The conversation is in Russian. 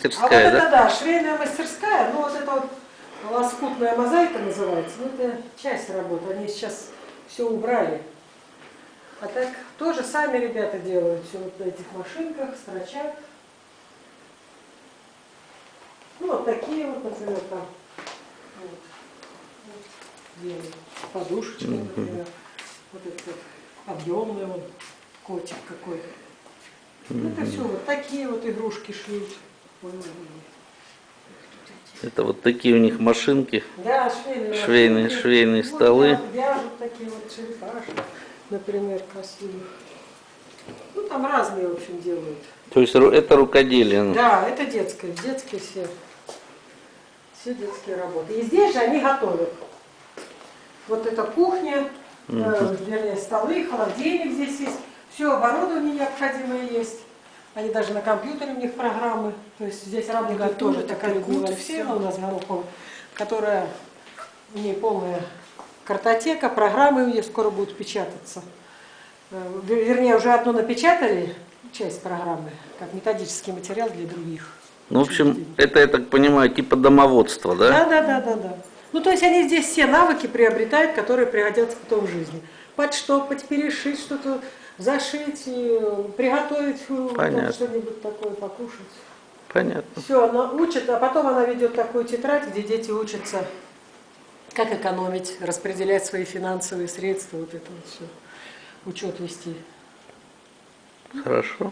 мастерская, это, да? да, швейная мастерская, ну вот это вот лоскутная мозаика называется, ну это часть работы, они сейчас все убрали. А так тоже сами ребята делают все вот на этих машинках, строчат. Ну вот такие вот, например, там вот, делают. Подушечка, например, вот этот объемный вот котик какой. Это все вот такие вот игрушки шьют. Это вот такие у них машинки, Да, швейные машинки. столы. Вот вяжут такие вот черепашки, например, красивые. Ну, там разные, в общем, делают. То есть это рукоделие. Ну. Да, это детские все детские работы. И здесь же они готовят. Вот эта кухня, вернее, столы, холодильник здесь есть. Все оборудование необходимое есть. Они даже на компьютере у них программы. То есть здесь работает тоже такая Людмила Алексеевна у нас Горохова, которая, у нее полная картотека, программы у нее скоро будут печататься. Вернее, уже одну напечатали, часть программы, как методический материал для других. Ну, в общем, это, я так понимаю, типа домоводства, да? Да. Ну, то есть они здесь все навыки приобретают, которые пригодятся потом в жизни. Подштопать, перешить что-то, зашить, приготовить что-нибудь такое, покушать. Понятно. Все, она учит, а потом она ведет такую тетрадь, где дети учатся, как экономить, распределять свои финансовые средства, вот это вот все, учет вести. Хорошо.